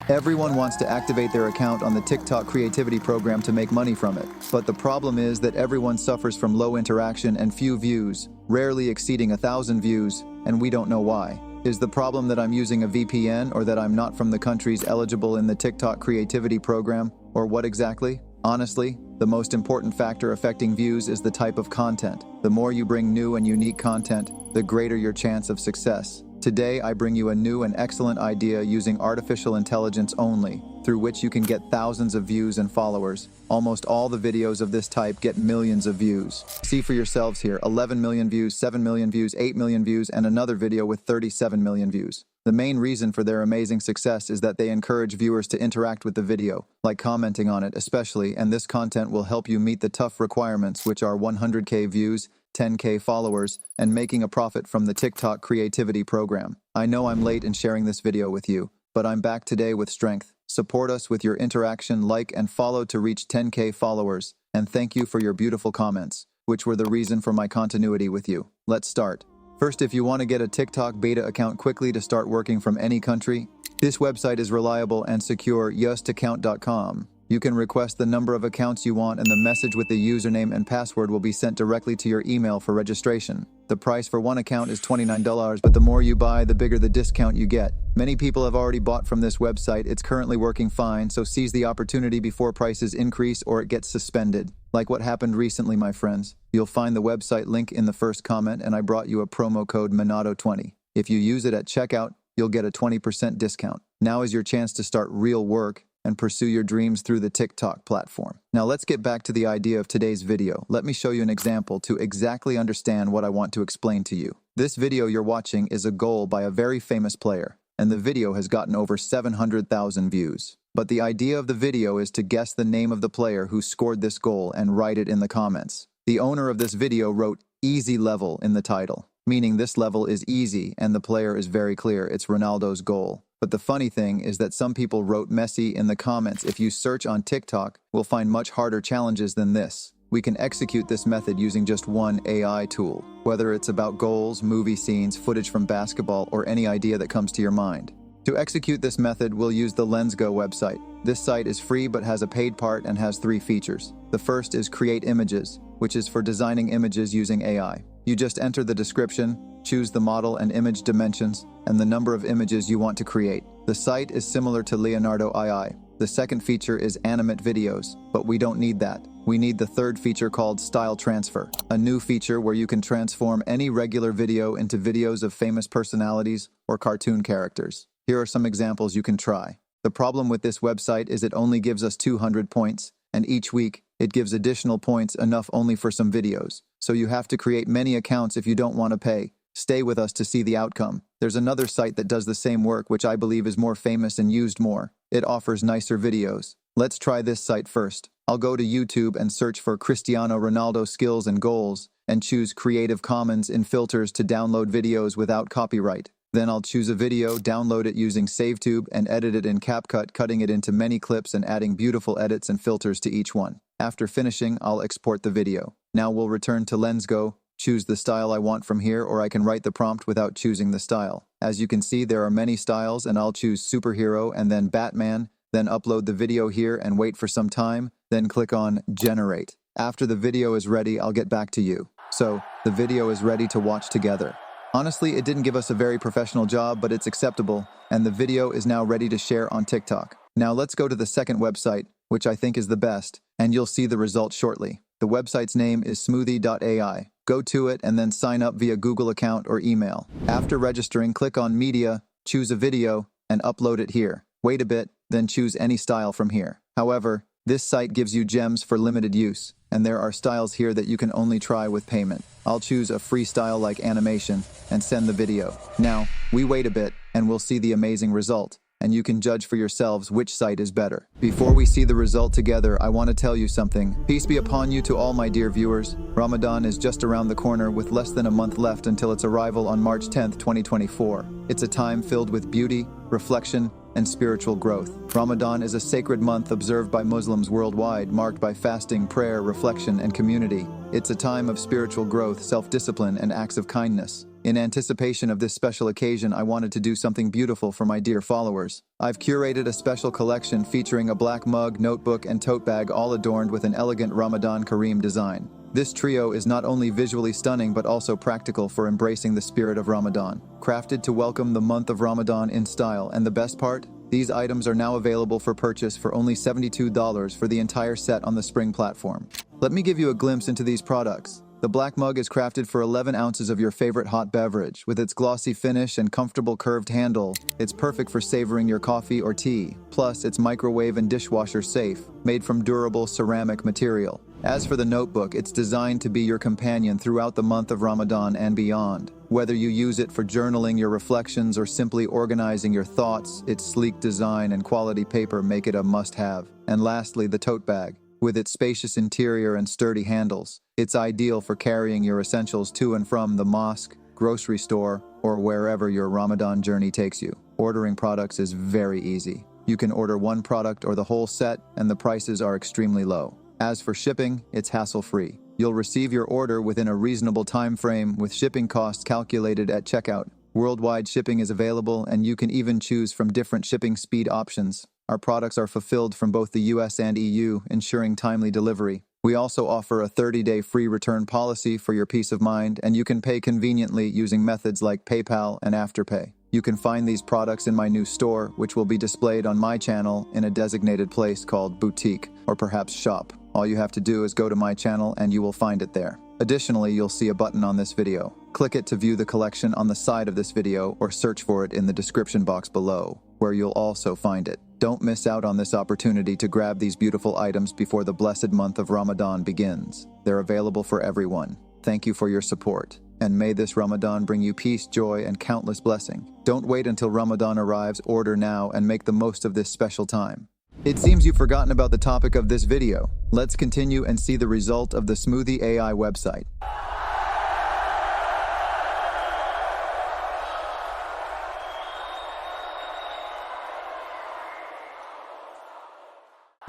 Everyone wants to activate their account on the TikTok creativity program to make money from it. But the problem is that everyone suffers from low interaction and few views, rarely exceeding 1,000 views, and we don't know why. Is the problem that I'm using a VPN or that I'm not from the countries eligible in the TikTok creativity program, or what exactly? Honestly, the most important factor affecting views is the type of content. The more you bring new and unique content, the greater your chance of success. Today, I bring you a new and excellent idea using artificial intelligence only, through which you can get thousands of views and followers. Almost all the videos of this type get millions of views. See for yourselves here, 11 million views, 7 million views, 8 million views, and another video with 37 million views. The main reason for their amazing success is that they encourage viewers to interact with the video, like commenting on it especially, and this content will help you meet the tough requirements, which are 100K views, 10K followers, and making a profit from the TikTok creativity program. I know I'm late in sharing this video with you, but I'm back today with strength. Support us with your interaction, like and follow to reach 10K followers, and thank you for your beautiful comments, which were the reason for my continuity with you. Let's start. First, if you want to get a TikTok beta account quickly to start working from any country, this website is reliable and secure, yustaccount.com. You can request the number of accounts you want, and the message with the username and password will be sent directly to your email for registration. The price for one account is $29, but the more you buy, the bigger the discount you get. Many people have already bought from this website. It's currently working fine, so seize the opportunity before prices increase or it gets suspended. Like what happened recently, my friends. You'll find the website link in the first comment, and I brought you a promo code Minato20. If you use it at checkout, you'll get a 20% discount. Now is your chance to start real work and pursue your dreams through the TikTok platform. Now let's get back to the idea of today's video. Let me show you an example to exactly understand what I want to explain to you. This video you're watching is a goal by a very famous player, and the video has gotten over 700,000 views. But the idea of the video is to guess the name of the player who scored this goal and write it in the comments. The owner of this video wrote "easy level" in the title, meaning this level is easy and the player is very clear. It's Ronaldo's goal. But the funny thing is that some people wrote Messi in the comments. If you search on TikTok, we'll find much harder challenges than this. We can execute this method using just one AI tool, whether it's about goals, movie scenes, footage from basketball, or any idea that comes to your mind. To execute this method, we'll use the Lensgo website. This site is free but has a paid part and has 3 features. The first is Create Images, which is for designing images using AI. You just enter the description, choose the model and image dimensions, and the number of images you want to create. The site is similar to Leonardo AI. The second feature is Animate Videos, but we don't need that. We need the third feature called Style Transfer, a new feature where you can transform any regular video into videos of famous personalities or cartoon characters. Here are some examples you can try. The problem with this website is it only gives us 200 points, and each week it gives additional points, enough only for some videos. So you have to create many accounts if you don't want to pay. Stay with us to see the outcome. There's another site that does the same work, which I believe is more famous and used more. It offers nicer videos. Let's try this site first. I'll go to YouTube and search for Cristiano Ronaldo skills and goals, and choose Creative Commons in filters to download videos without copyright. Then I'll choose a video, download it using SaveTube, and edit it in CapCut, cutting it into many clips and adding beautiful edits and filters to each one. After finishing, I'll export the video. Now we'll return to Lensgo, choose the style I want from here, or I can write the prompt without choosing the style. As you can see, there are many styles, and I'll choose superhero and then Batman, then upload the video here and wait for some time, then click on Generate. After the video is ready, I'll get back to you. So, the video is ready to watch together. Honestly, it didn't give us a very professional job, but it's acceptable, and the video is now ready to share on TikTok. Now let's go to the second website, which I think is the best, and you'll see the results shortly. The website's name is smoothie.ai. Go to it and then sign up via Google account or email. After registering, click on Media, choose a video, and upload it here. Wait a bit, then choose any style from here. However, this site gives you gems for limited use, and there are styles here that you can only try with payment. I'll choose a free style like animation and send the video. Now, we wait a bit and we'll see the amazing result, and you can judge for yourselves which site is better. Before we see the result together, I want to tell you something. Peace be upon you to all my dear viewers. Ramadan is just around the corner with less than a month left until its arrival on March 10th, 2024. It's a time filled with beauty, reflection, and spiritual growth. Ramadan is a sacred month observed by Muslims worldwide, marked by fasting, prayer, reflection, and community. It's a time of spiritual growth, self-discipline, and acts of kindness. In anticipation of this special occasion, I wanted to do something beautiful for my dear followers. I've curated a special collection featuring a black mug, notebook, and tote bag, all adorned with an elegant Ramadan Kareem design. This trio is not only visually stunning but also practical for embracing the spirit of Ramadan. Crafted to welcome the month of Ramadan in style, and the best part? These items are now available for purchase for only $72 for the entire set on the Spring platform. Let me give you a glimpse into these products. The black mug is crafted for 11 ounces of your favorite hot beverage. With its glossy finish and comfortable curved handle, it's perfect for savoring your coffee or tea. Plus, it's microwave and dishwasher safe, made from durable ceramic material. As for the notebook, it's designed to be your companion throughout the month of Ramadan and beyond. Whether you use it for journaling your reflections or simply organizing your thoughts, its sleek design and quality paper make it a must-have. And lastly, the tote bag. With its spacious interior and sturdy handles, it's ideal for carrying your essentials to and from the mosque, grocery store, or wherever your Ramadan journey takes you. Ordering products is very easy. You can order one product or the whole set, and the prices are extremely low. As for shipping, it's hassle-free. You'll receive your order within a reasonable time frame with shipping costs calculated at checkout. Worldwide shipping is available, and you can even choose from different shipping speed options. Our products are fulfilled from both the US and EU, ensuring timely delivery. We also offer a 30-day free return policy for your peace of mind, and you can pay conveniently using methods like PayPal and Afterpay. You can find these products in my new store, which will be displayed on my channel in a designated place called Boutique, or perhaps Shop. All you have to do is go to my channel and you will find it there. Additionally, you'll see a button on this video. Click it to view the collection on the side of this video, or search for it in the description box below, where you'll also find it. Don't miss out on this opportunity to grab these beautiful items before the blessed month of Ramadan begins. They're available for everyone. Thank you for your support, and may this Ramadan bring you peace, joy, and countless blessing. Don't wait until Ramadan arrives, order now and make the most of this special time. It seems you've forgotten about the topic of this video. Let's continue and see the result of the Smoothie AI website.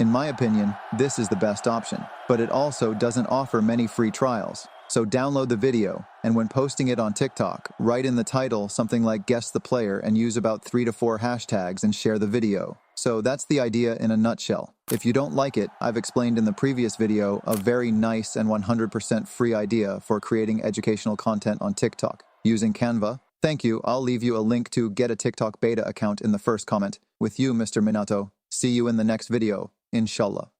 In my opinion, this is the best option, but it also doesn't offer many free trials. So download the video, and when posting it on TikTok, write in the title something like "Guess the Player" and use about 3 to 4 hashtags and share the video. So that's the idea in a nutshell. If you don't like it, I've explained in the previous video a very nice and 100% free idea for creating educational content on TikTok using Canva. Thank you. I'll leave you a link to get a TikTok beta account in the first comment. With you, Mr. Minato. See you in the next video, inshallah.